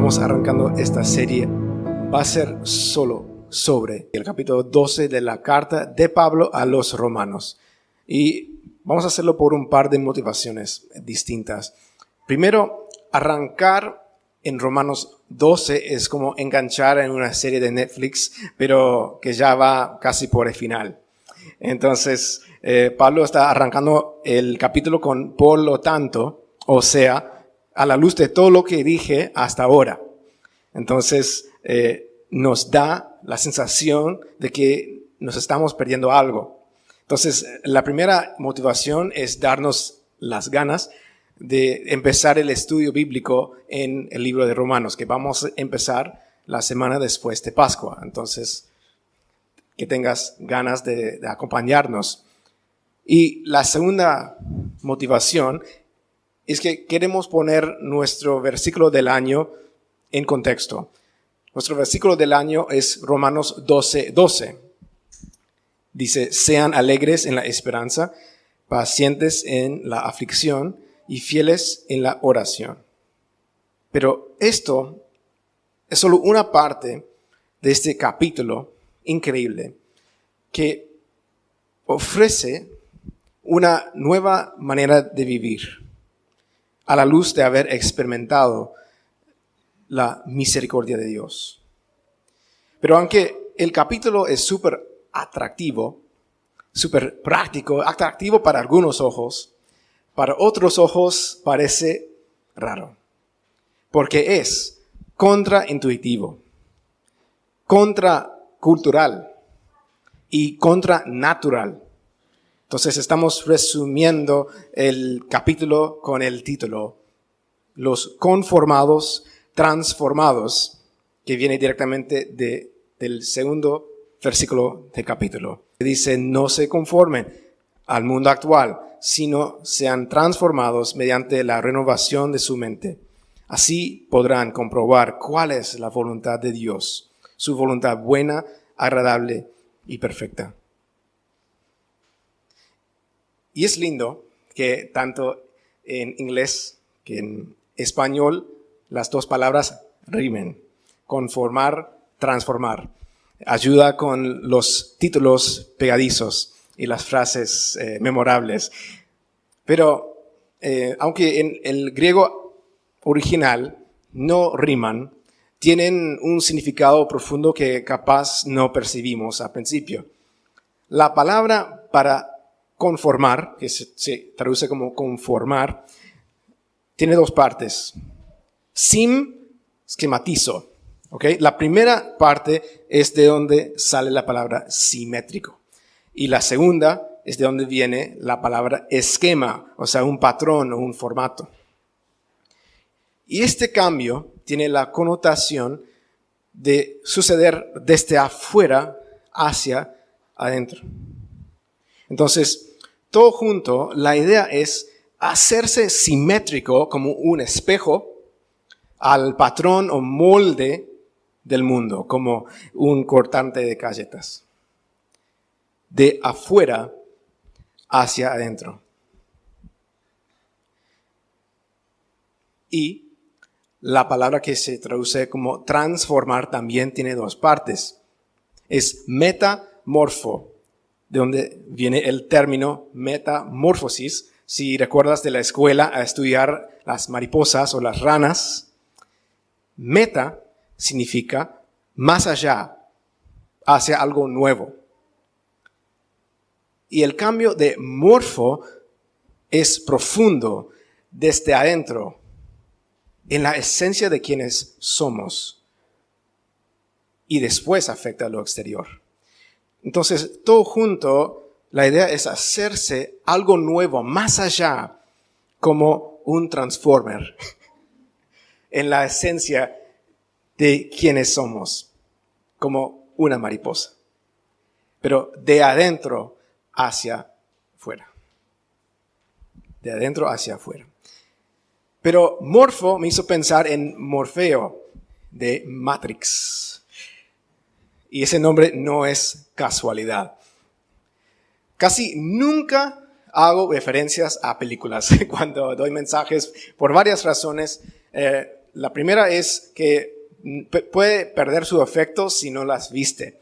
estamos arrancando esta serie va a ser solo sobre el capítulo 12 de la carta de Pablo a los romanos. Y vamos a hacerlo por un par de motivaciones distintas. Primero, arrancar en Romanos 12 es como enganchar en una serie de Netflix, pero que ya va casi por el final. Entonces, Pablo está arrancando el capítulo con por lo tanto, o sea, a la luz de todo lo que dije hasta ahora. Entonces, nos da la sensación de que nos estamos perdiendo algo. Entonces, la primera motivación es darnos las ganas de empezar el estudio bíblico en el libro de Romanos, que vamos a empezar la semana después de Pascua. Entonces, que tengas ganas de acompañarnos. Y la segunda motivación es que queremos poner nuestro versículo del año en contexto. Nuestro versículo del año es Romanos 12:12. Dice, sean alegres en la esperanza, pacientes en la aflicción y fieles en la oración. Pero esto es solo una parte de este capítulo increíble que ofrece una nueva manera de vivir a la luz de haber experimentado la misericordia de Dios. Pero aunque el capítulo es súper atractivo, súper práctico, atractivo para algunos ojos, para otros ojos parece raro, porque es contraintuitivo, contracultural y contranatural. Entonces estamos resumiendo el capítulo con el título, los conformados, transformados, que viene directamente del segundo versículo del capítulo. Dice, no se conformen al mundo actual, sino sean transformados mediante la renovación de su mente. Así podrán comprobar cuál es la voluntad de Dios, su voluntad buena, agradable y perfecta. Y es lindo que tanto en inglés que en español las dos palabras rimen. Conformar, transformar. Ayuda con los títulos pegadizos y las frases memorables. Pero aunque en el griego original no riman, tienen un significado profundo que capaz no percibimos al principio. La palabra para conformar, que se traduce como conformar, tiene dos partes. Sim, esquematizo. ¿Okay? La primera parte es de donde sale la palabra simétrico. Y la segunda es de donde viene la palabra esquema, o sea, un patrón o un formato. Y este cambio tiene la connotación de suceder desde afuera hacia adentro. Entonces, todo junto, la idea es hacerse simétrico como un espejo al patrón o molde del mundo, como un cortante de galletas. De afuera hacia adentro. Y la palabra que se traduce como transformar también tiene dos partes. Es metamorfo, de donde viene el término metamorfosis. Si recuerdas de la escuela a estudiar las mariposas o las ranas, meta significa más allá, hacia algo nuevo. Y el cambio de morfo es profundo desde adentro, en la esencia de quienes somos. Y después afecta a lo exterior. Entonces, todo junto, la idea es hacerse algo nuevo, más allá, como un transformer, en la esencia de quienes somos, como una mariposa, pero de adentro hacia afuera. De adentro hacia afuera. Pero morfo me hizo pensar en Morfeo, de Matrix. Y ese nombre no es casualidad. Casi nunca hago referencias a películas cuando doy mensajes por varias razones. La primera es que puede perder su efecto si no las viste.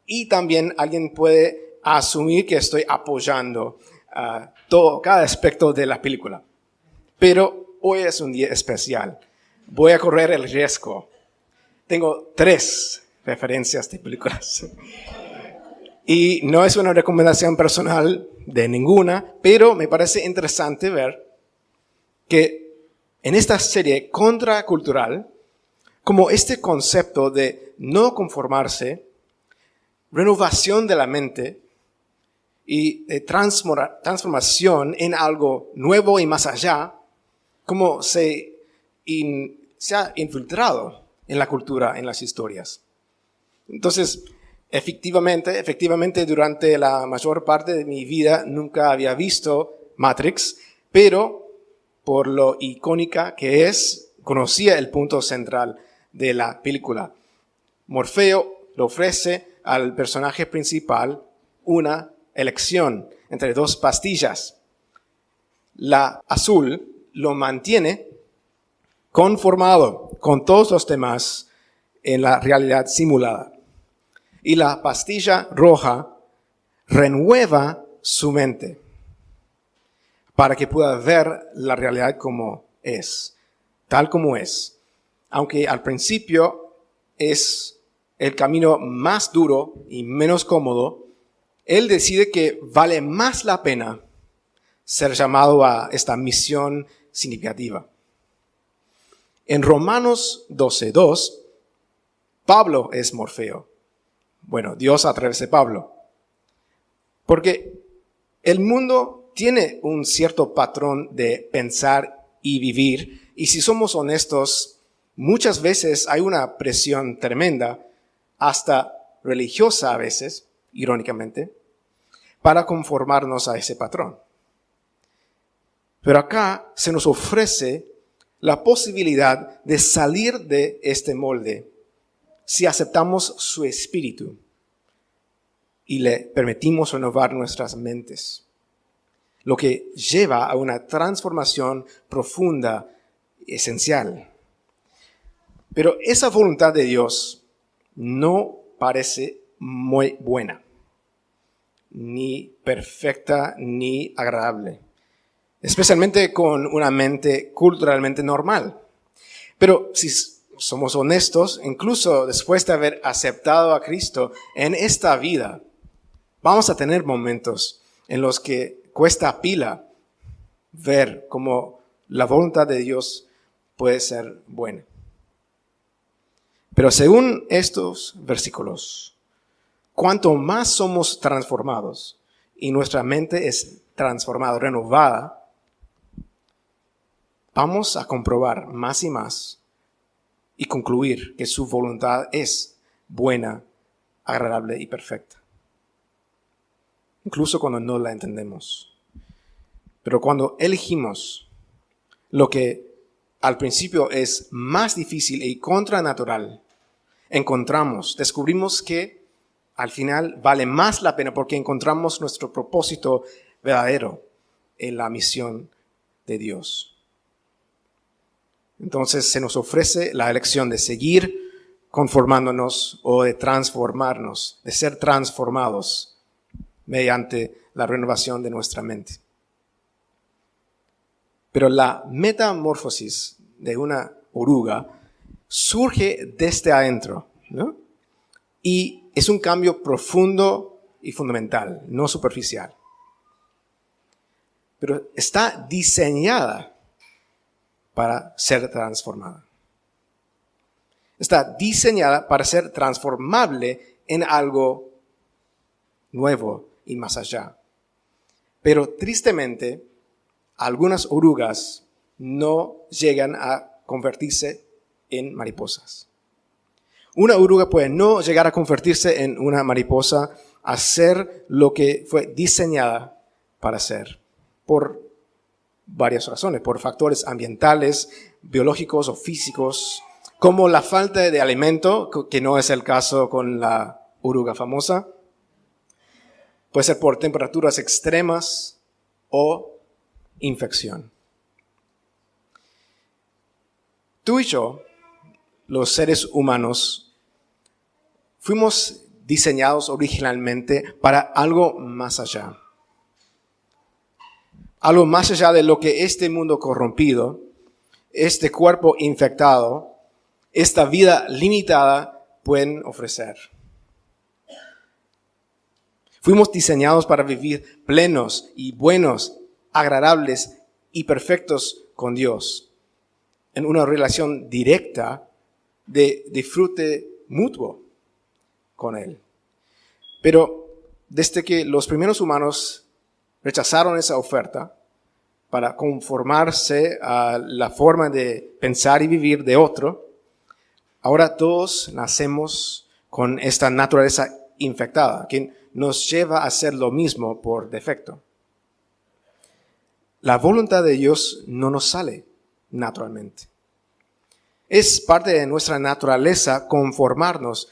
Y también alguien puede asumir que estoy apoyando cada aspecto de la película. Pero hoy es un día especial. Voy a correr el riesgo. Tengo 3 referencias de películas. Y no es una recomendación personal de ninguna, pero me parece interesante ver que en esta serie contracultural, como este concepto de no conformarse, renovación de la mente y transformación en algo nuevo y más allá, como se ha infiltrado en la cultura, en las historias. Entonces, efectivamente, durante la mayor parte de mi vida nunca había visto Matrix, pero por lo icónica que es, conocía el punto central de la película. Morfeo le ofrece al personaje principal una elección entre 2 pastillas. La azul lo mantiene conformado con todos los demás en la realidad simulada. Y la pastilla roja renueva su mente para que pueda ver la realidad como es, tal como es. Aunque al principio es el camino más duro y menos cómodo, él decide que vale más la pena ser llamado a esta misión significativa. En Romanos 12:2, Pablo es Morfeo. Bueno, Dios a través de Pablo. Porque el mundo tiene un cierto patrón de pensar y vivir, y si somos honestos, muchas veces hay una presión tremenda, hasta religiosa a veces, irónicamente, para conformarnos a ese patrón. Pero acá se nos ofrece la posibilidad de salir de este molde si aceptamos su espíritu y le permitimos renovar nuestras mentes, lo que lleva a una transformación profunda, esencial. Pero esa voluntad de Dios no parece muy buena, ni perfecta, ni agradable, especialmente con una mente culturalmente normal. Pero si somos honestos, incluso después de haber aceptado a Cristo en esta vida, vamos a tener momentos en los que cuesta pila ver cómo la voluntad de Dios puede ser buena. Pero según estos versículos, cuanto más somos transformados y nuestra mente es transformada, renovada, vamos a comprobar más y más y concluir que su voluntad es buena, agradable y perfecta. Incluso cuando no la entendemos. Pero cuando elegimos lo que al principio es más difícil y contranatural, descubrimos que al final vale más la pena porque encontramos nuestro propósito verdadero en la misión de Dios. Entonces se nos ofrece la elección de seguir conformándonos o de transformarnos, de ser transformados mediante la renovación de nuestra mente. Pero la metamorfosis de una oruga surge desde adentro, ¿no? Y es un cambio profundo y fundamental, no superficial. Pero está diseñada para ser transformada. Está diseñada para ser transformable en algo nuevo y más allá. Pero tristemente, algunas orugas no llegan a convertirse en mariposas. Una oruga puede no llegar a convertirse en una mariposa, a ser lo que fue diseñada para ser, por varias razones, por factores ambientales, biológicos o físicos, como la falta de alimento, que no es el caso con la oruga famosa. Puede ser por temperaturas extremas o infección. Tú y yo, los seres humanos, fuimos diseñados originalmente para algo más allá. Algo más allá de lo que este mundo corrompido, este cuerpo infectado, esta vida limitada pueden ofrecer. Fuimos diseñados para vivir plenos y buenos, agradables y perfectos con Dios, en una relación directa de disfrute mutuo con Él. Pero desde que los primeros humanos rechazaron esa oferta para conformarse a la forma de pensar y vivir de otro, ahora todos nacemos con esta naturaleza infectada, que nos lleva a hacer lo mismo por defecto. La voluntad de Dios no nos sale naturalmente. Es parte de nuestra naturaleza conformarnos,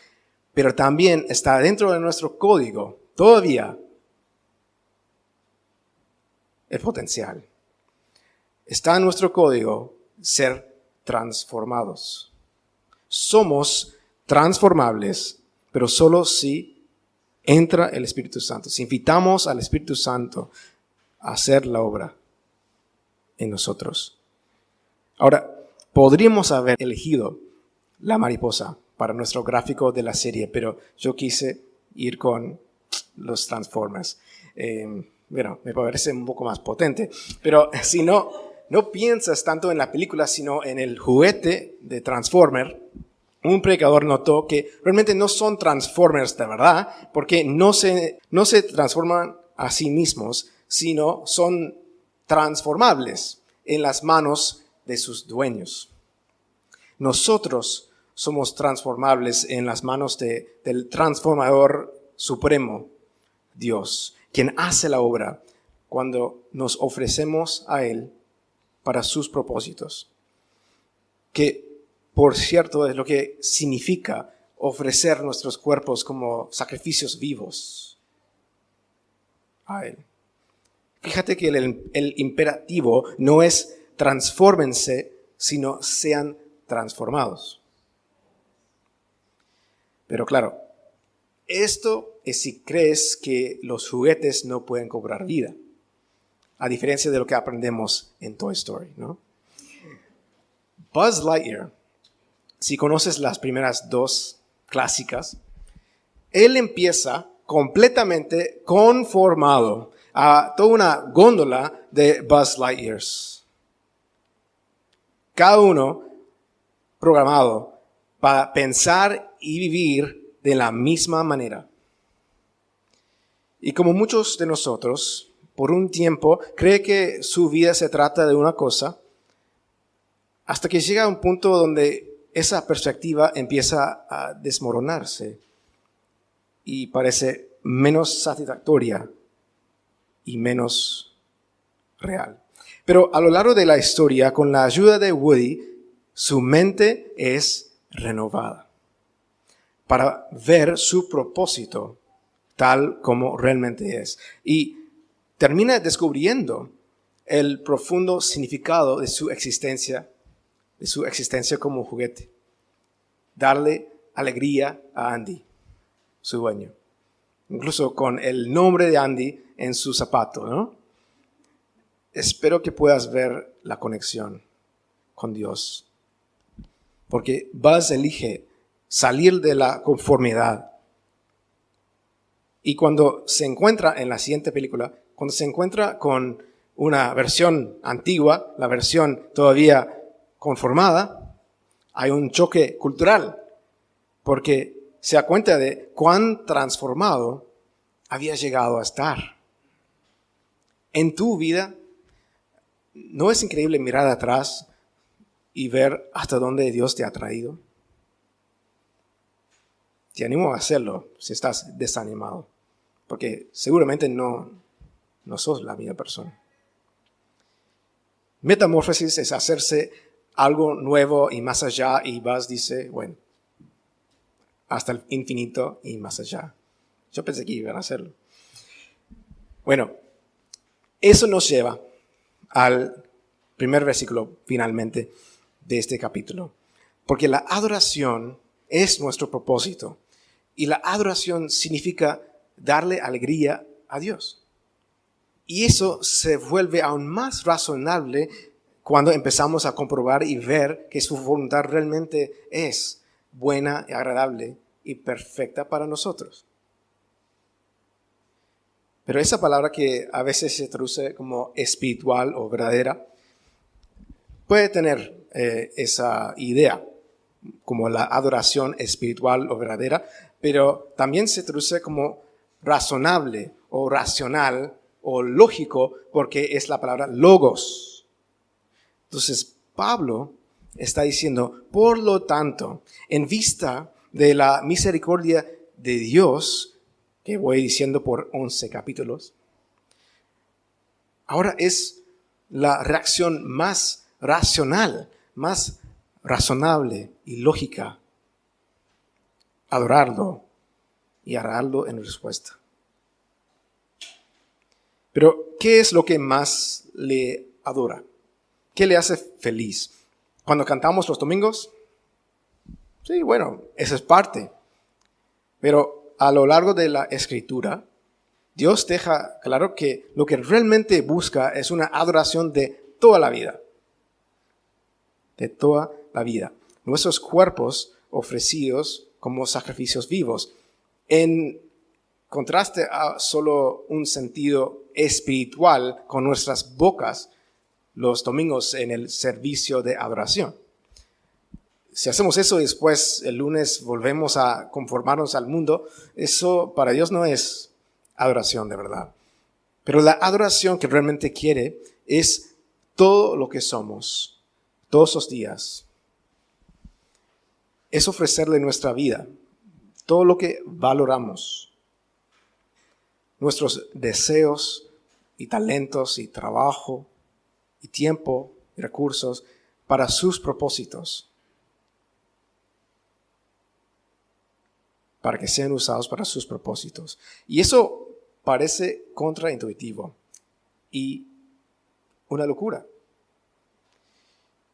pero también está dentro de nuestro código todavía el potencial. Está en nuestro código ser transformados. Somos transformables, pero solo si entra el Espíritu Santo. Si invitamos al Espíritu Santo a hacer la obra en nosotros. Ahora, podríamos haber elegido la mariposa para nuestro gráfico de la serie, pero yo quise ir con los Transformers. Me parece un poco más potente, pero si no piensas tanto en la película, sino en el juguete de Transformer. Un predicador notó que realmente no son Transformers de verdad, porque no se transforman a sí mismos, sino son transformables en las manos de sus dueños. Nosotros somos transformables en las manos del transformador supremo, Dios, quien hace la obra cuando nos ofrecemos a Él para sus propósitos. Que, por cierto, es lo que significa ofrecer nuestros cuerpos como sacrificios vivos a Él. Fíjate que el imperativo no es transfórmense, sino sean transformados. Pero claro, esto es si crees que los juguetes no pueden cobrar vida, a diferencia de lo que aprendemos en Toy Story, ¿no? Buzz Lightyear, si conoces las primeras dos clásicas, él empieza completamente conformado a toda una góndola de Buzz Lightyears. Cada uno programado para pensar y vivir de la misma manera. Y como muchos de nosotros, por un tiempo, cree que su vida se trata de una cosa, hasta que llega a un punto donde esa perspectiva empieza a desmoronarse y parece menos satisfactoria y menos real. Pero a lo largo de la historia, con la ayuda de Woody, su mente es renovada para ver su propósito tal como realmente es. Y termina descubriendo el profundo significado de su existencia como juguete. Darle alegría a Andy, su dueño. Incluso con el nombre de Andy en su zapato, ¿no? Espero que puedas ver la conexión con Dios. Porque Buzz elige salir de la conformidad. Y cuando se encuentra en la siguiente película, cuando se encuentra con una versión antigua, la versión todavía conformada, hay un choque cultural, porque se da cuenta de cuán transformado había llegado a estar. En tu vida, ¿no es increíble mirar atrás y ver hasta dónde Dios te ha traído? Te animo a hacerlo si estás desanimado, porque seguramente no sos la misma persona. Metamorfosis es hacerse algo nuevo y más allá, y Buzz dice, bueno, hasta el infinito y más allá. Yo pensé que iban a hacerlo. Bueno, eso nos lleva al primer versículo finalmente. de este capítulo. Porque la adoración es nuestro propósito. Y la adoración significa darle alegría a Dios. Y eso se vuelve aún más razonable cuando empezamos a comprobar y ver que su voluntad realmente es buena y agradable y perfecta para nosotros. Pero esa palabra que a veces se traduce como espiritual o verdadera, puede tener esa idea, como la adoración espiritual o verdadera, pero también se traduce como razonable o racional o lógico, porque es la palabra logos. Entonces, Pablo está diciendo, por lo tanto, en vista de la misericordia de Dios, que voy diciendo por 11 capítulos, ahora es la reacción más racional, más razonable y lógica, adorarlo y agradarlo en respuesta. Pero, ¿qué es lo que más le adora? ¿Qué le hace feliz? Cuando cantamos los domingos, sí, bueno, esa es parte. Pero a lo largo de la Escritura, Dios deja claro que lo que realmente busca es una adoración de toda la vida. De toda la vida. Nuestros cuerpos ofrecidos como sacrificios vivos. En contraste a solo un sentido espiritual con nuestras bocas los domingos en el servicio de adoración. Si hacemos eso y después el lunes volvemos a conformarnos al mundo, eso para Dios no es adoración de verdad. Pero la adoración que realmente quiere es todo lo que somos, todos los días. Es ofrecerle nuestra vida, todo lo que valoramos, nuestros deseos y talentos y trabajo y tiempo y recursos para sus propósitos, para que sean usados para sus propósitos. Y eso parece contraintuitivo y una locura.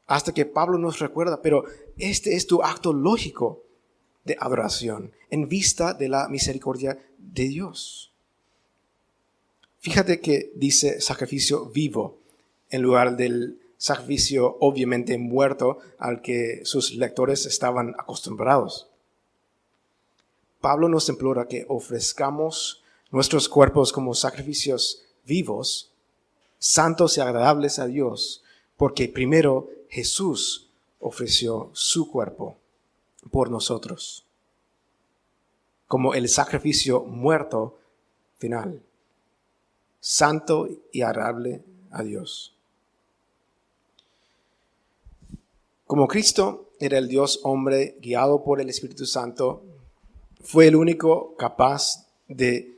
Hasta que Pablo nos recuerda, pero este es tu acto lógico de adoración en vista de la misericordia de Dios. Fíjate que dice sacrificio vivo en lugar del sacrificio obviamente muerto al que sus lectores estaban acostumbrados. Pablo nos implora que ofrezcamos nuestros cuerpos como sacrificios vivos, santos y agradables a Dios, porque primero Jesús ofreció su cuerpo por nosotros, como el sacrificio muerto final, santo y agradable a Dios. Como Cristo era el Dios hombre guiado por el Espíritu Santo, fue el único capaz de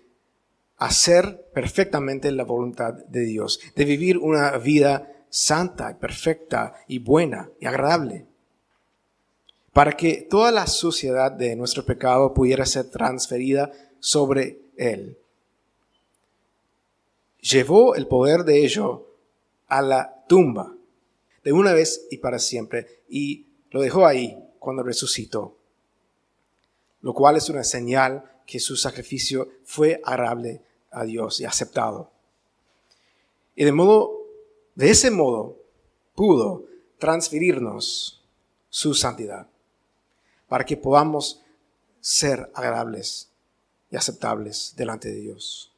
hacer perfectamente la voluntad de Dios, de vivir una vida santa, perfecta y buena y agradable, para que toda la suciedad de nuestro pecado pudiera ser transferida sobre Él. Llevó el poder de ello a la tumba, de una vez y para siempre, y lo dejó ahí cuando resucitó, lo cual es una señal que su sacrificio fue agradable a Dios y aceptado. Y de ese modo pudo transferirnos su santidad para que podamos ser agradables y aceptables delante de Dios.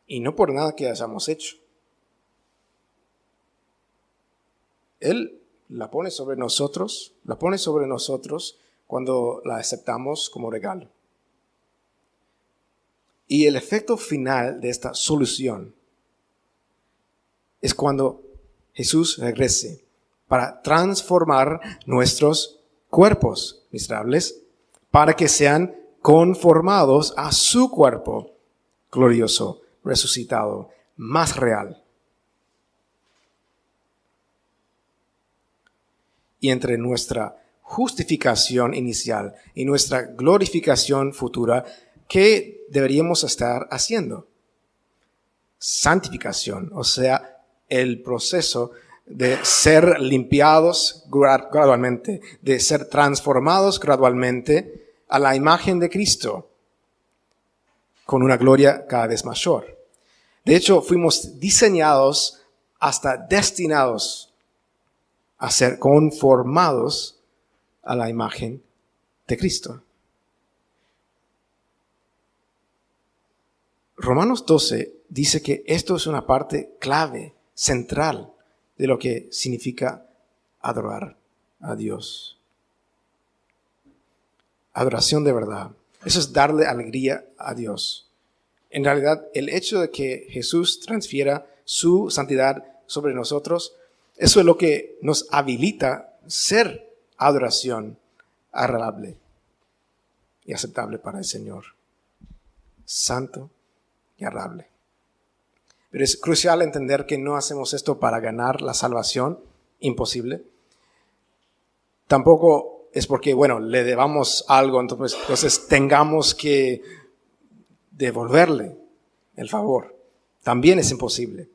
Y no por nada que hayamos hecho. Él la pone sobre nosotros cuando la aceptamos como regalo. Y el efecto final de esta solución es cuando Jesús regrese para transformar nuestros cuerpos miserables para que sean conformados a su cuerpo glorioso, resucitado, más real. Y entre nuestra justificación inicial y nuestra glorificación futura, ¿qué deberíamos estar haciendo? Santificación, o sea, el proceso de ser limpiados gradualmente, de ser transformados gradualmente a la imagen de Cristo, con una gloria cada vez mayor. De hecho, fuimos diseñados hasta destinados a ser conformados a la imagen de Cristo. Romanos 12 dice que esto es una parte clave, central, de lo que significa adorar a Dios. Adoración de verdad. Eso es darle alegría a Dios. En realidad, el hecho de que Jesús transfiera su santidad sobre nosotros, eso es lo que nos habilita ser adoración agradable y aceptable para el Señor. Santo y agradable. Pero es crucial entender que no hacemos esto para ganar la salvación, imposible. Tampoco es porque, le debamos algo, entonces tengamos que devolverle el favor. También es imposible.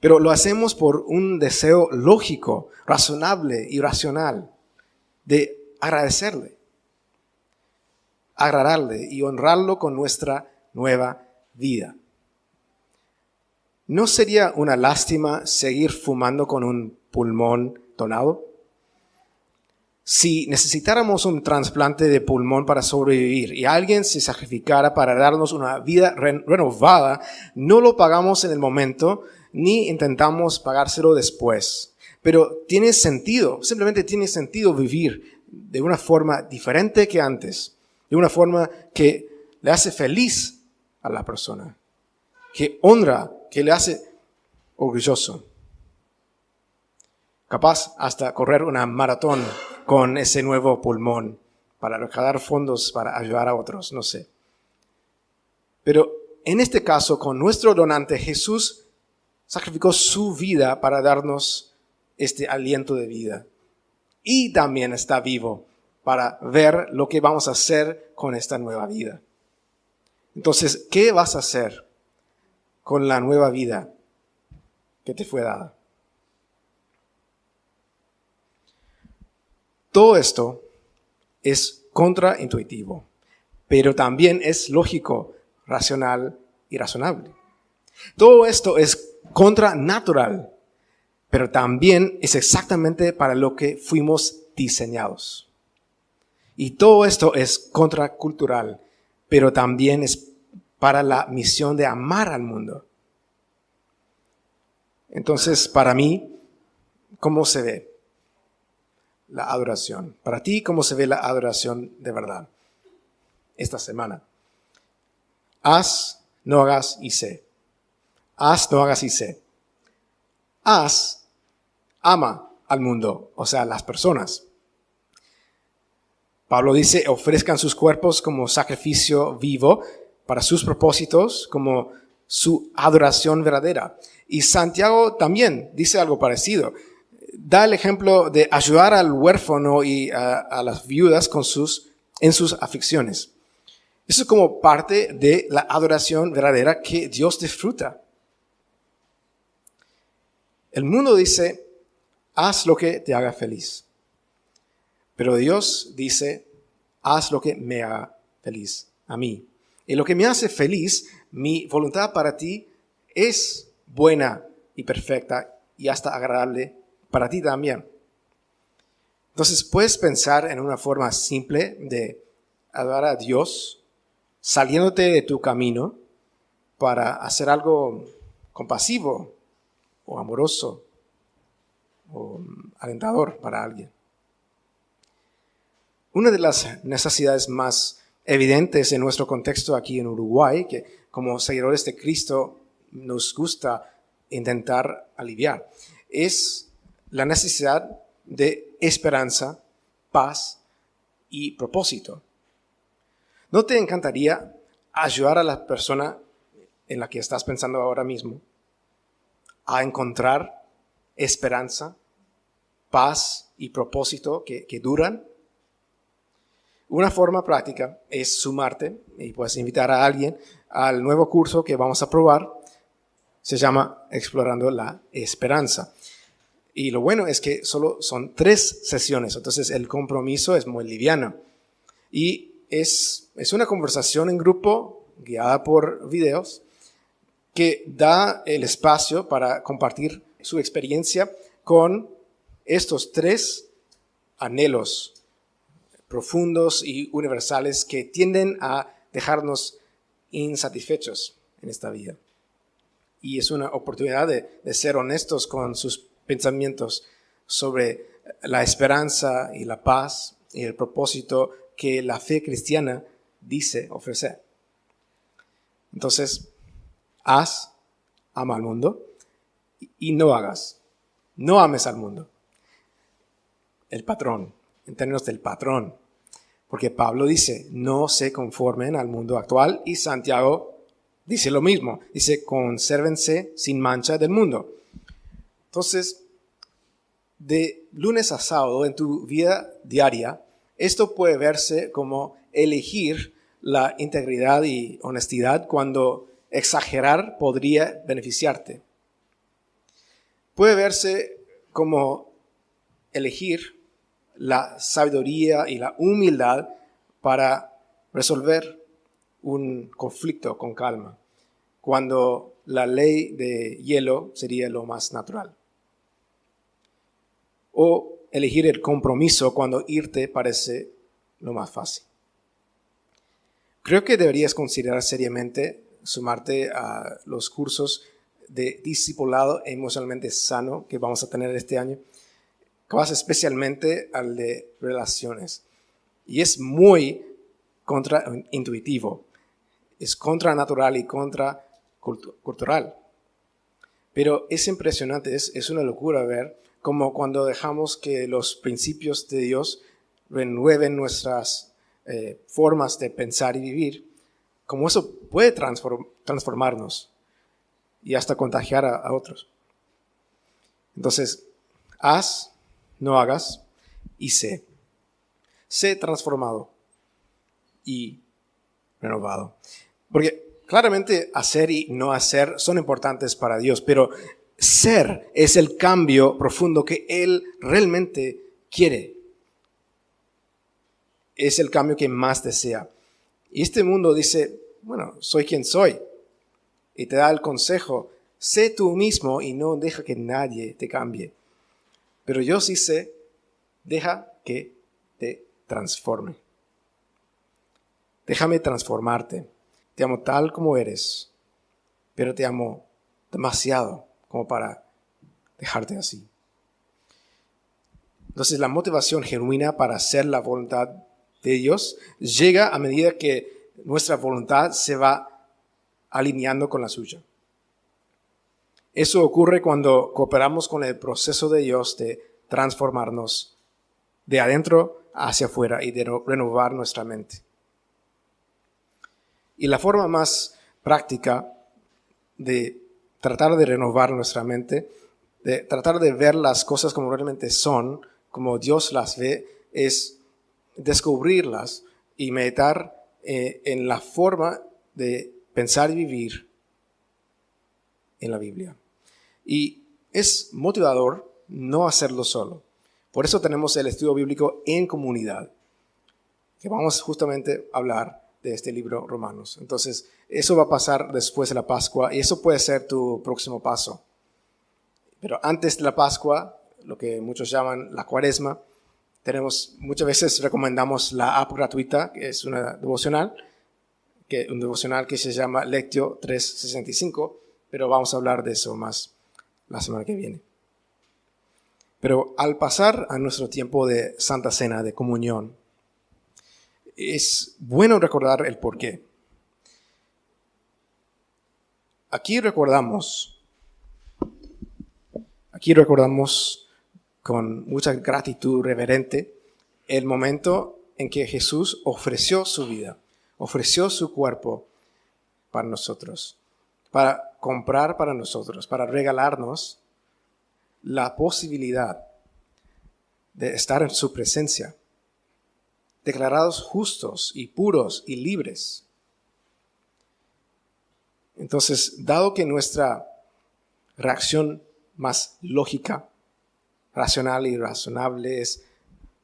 Pero lo hacemos por un deseo lógico, razonable y racional de agradecerle, agradarle y honrarlo con nuestra nueva vida. ¿No sería una lástima seguir fumando con un pulmón donado? Si necesitáramos un trasplante de pulmón para sobrevivir y alguien se sacrificara para darnos una vida renovada, no lo pagamos en el momento ni intentamos pagárselo después. Pero tiene sentido, simplemente tiene sentido vivir de una forma diferente que antes, de una forma que le hace feliz a la persona, que honra, que le hace orgulloso. Capaz hasta correr una maratón con ese nuevo pulmón para recaudar fondos para ayudar a otros, no sé. Pero en este caso, con nuestro donante, Jesús sacrificó su vida para darnos este aliento de vida. Y también está vivo para ver lo que vamos a hacer con esta nueva vida. Entonces, ¿qué vas a hacer con la nueva vida que te fue dada? Todo esto es contraintuitivo, pero también es lógico, racional y razonable. Todo esto es contranatural, pero también es exactamente para lo que fuimos diseñados. Y todo esto es contracultural, pero también es para la misión de amar al mundo. Entonces, para mí, ¿cómo se ve la adoración? Para ti, ¿cómo se ve la adoración de verdad esta semana? Haz, no hagas y sé. Haz, no hagas y sé. Haz, ama al mundo, o sea, las personas. Pablo dice, ofrezcan sus cuerpos como sacrificio vivo para sus propósitos, como su adoración verdadera. Y Santiago también dice algo parecido. Da el ejemplo de ayudar al huérfano y a las viudas en sus aflicciones. Eso es como parte de la adoración verdadera que Dios disfruta. El mundo dice, haz lo que te haga feliz. Pero Dios dice, haz lo que me haga feliz a mí. Y lo que me hace feliz, mi voluntad para ti, es buena y perfecta y hasta agradable para ti también. Entonces puedes pensar en una forma simple de adorar a Dios, saliéndote de tu camino para hacer algo compasivo o amoroso o alentador para alguien. Una de las necesidades más evidentes en nuestro contexto aquí en Uruguay, que como seguidores de Cristo nos gusta intentar aliviar, es la necesidad de esperanza, paz y propósito. ¿No te encantaría ayudar a la persona en la que estás pensando ahora mismo a encontrar esperanza, paz y propósito que duran? Una forma práctica es sumarte y puedes invitar a alguien al nuevo curso que vamos a probar. Se llama Explorando la Esperanza. Y lo bueno es que solo son 3 sesiones, entonces el compromiso es muy liviano. Y es una conversación en grupo guiada por videos que da el espacio para compartir su experiencia con estos 3 anhelos profundos y universales que tienden a dejarnos insatisfechos en esta vida. Y es una oportunidad de ser honestos con sus pensamientos sobre la esperanza y la paz y el propósito que la fe cristiana dice ofrecer. Entonces, ama al mundo y no hagas. No ames al mundo. El patrón, en términos del patrón. Porque Pablo dice, no se conformen al mundo actual, y Santiago dice lo mismo. Dice, consérvense sin mancha del mundo. Entonces, de lunes a sábado en tu vida diaria, esto puede verse como elegir la integridad y honestidad cuando exagerar podría beneficiarte. Puede verse como elegir la sabiduría y la humildad para resolver un conflicto con calma, cuando la ley de hielo sería lo más natural. O elegir el compromiso cuando irte parece lo más fácil. Creo que deberías considerar seriamente sumarte a los cursos de discipulado emocionalmente sano que vamos a tener este año, especialmente al de relaciones. Y es muy contraintuitivo, es contranatural y contracultural. Pero es impresionante, es una locura ver cómo cuando dejamos que los principios de Dios renueven nuestras formas de pensar y vivir, cómo eso puede transformarnos y hasta contagiar a otros. Entonces, no hagas, y sé transformado y renovado. Porque claramente hacer y no hacer son importantes para Dios, pero ser es el cambio profundo que Él realmente quiere. Es el cambio que más desea. Y este mundo dice, bueno, soy quien soy. Y te da el consejo, sé tú mismo y no deja que nadie te cambie. Pero yo sí sé, deja que te transforme. Déjame transformarte. Te amo tal como eres, pero te amo demasiado como para dejarte así. Entonces la motivación genuina para hacer la voluntad de Dios llega a medida que nuestra voluntad se va alineando con la suya. Eso ocurre cuando cooperamos con el proceso de Dios de transformarnos de adentro hacia afuera y de renovar nuestra mente. Y la forma más práctica de tratar de renovar nuestra mente, de tratar de ver las cosas como realmente son, como Dios las ve, es descubrirlas y meditar en la forma de pensar y vivir en la Biblia. Y es motivador no hacerlo solo. Por eso tenemos el estudio bíblico en comunidad, que vamos justamente a hablar de este libro Romanos. Entonces, eso va a pasar después de la Pascua y eso puede ser tu próximo paso. Pero antes de la Pascua, lo que muchos llaman la Cuaresma, muchas veces recomendamos la app gratuita, que es un devocional que se llama Lectio 365, pero vamos a hablar de eso más la semana que viene. Pero al pasar a nuestro tiempo de Santa Cena, de comunión, es bueno recordar el porqué. Aquí recordamos con mucha gratitud reverente el momento en que Jesús ofreció su vida, ofreció su cuerpo para nosotros, para comprar para nosotros, para regalarnos la posibilidad de estar en su presencia, declarados justos y puros y libres. Entonces, dado que nuestra reacción más lógica racional y razonable es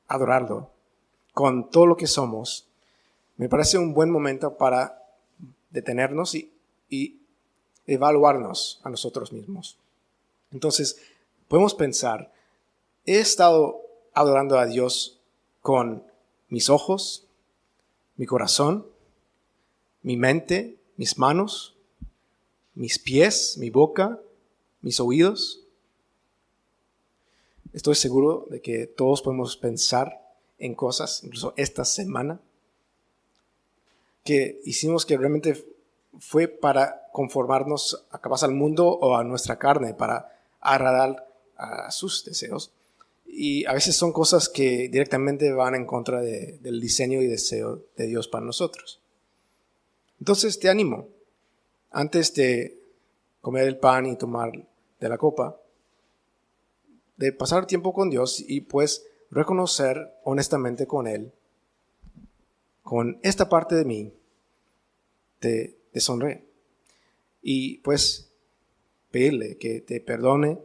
adorarlo con todo lo que somos. Me parece un buen momento para detenernos y evaluarnos a nosotros mismos. Entonces, podemos pensar, ¿he estado adorando a Dios con mis ojos, mi corazón, mi mente, mis manos, mis pies, mi boca, mis oídos? Estoy seguro de que todos podemos pensar en cosas, incluso esta semana, que hicimos que realmente fue para conformarnos capaz al mundo o a nuestra carne, para agradar a sus deseos. Y a veces son cosas que directamente van en contra del diseño y deseo de Dios para nosotros. Entonces te animo, antes de comer el pan y tomar de la copa, de pasar tiempo con Dios y pues reconocer honestamente con Él, con esta parte de mí te deshonré. Y pues pedirle que te perdone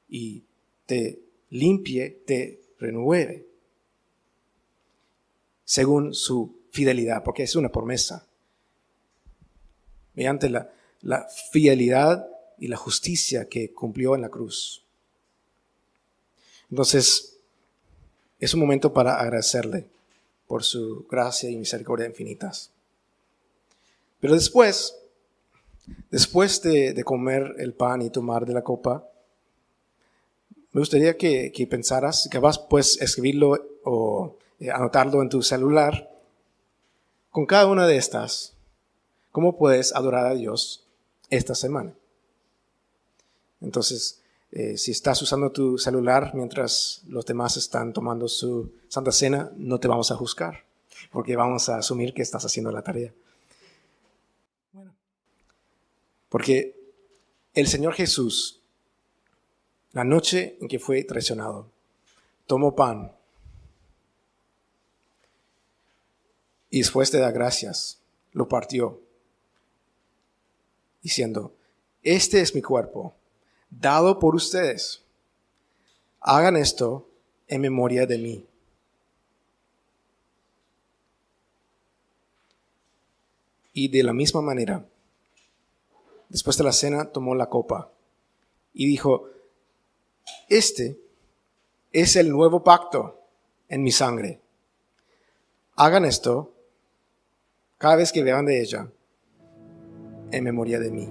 y te limpie, te renueve según su fidelidad, porque es una promesa. Mediante la fidelidad y la justicia que cumplió en la cruz. Entonces, es un momento para agradecerle por su gracia y misericordia infinitas. Pero después de comer el pan y tomar de la copa, me gustaría que pensaras, que vas pues escribirlo o anotarlo en tu celular, con cada una de estas, cómo puedes adorar a Dios esta semana. Entonces, si estás usando tu celular mientras los demás están tomando su Santa Cena, no te vamos a juzgar, porque vamos a asumir que estás haciendo la tarea. Porque el Señor Jesús, la noche en que fue traicionado, tomó pan y después de dar gracias, lo partió, diciendo, este es mi cuerpo, dado por ustedes. Hagan esto en memoria de mí. Y de la misma manera, después de la cena, tomó la copa y dijo, este es el nuevo pacto en mi sangre. Hagan esto cada vez que beban de ella en memoria de mí.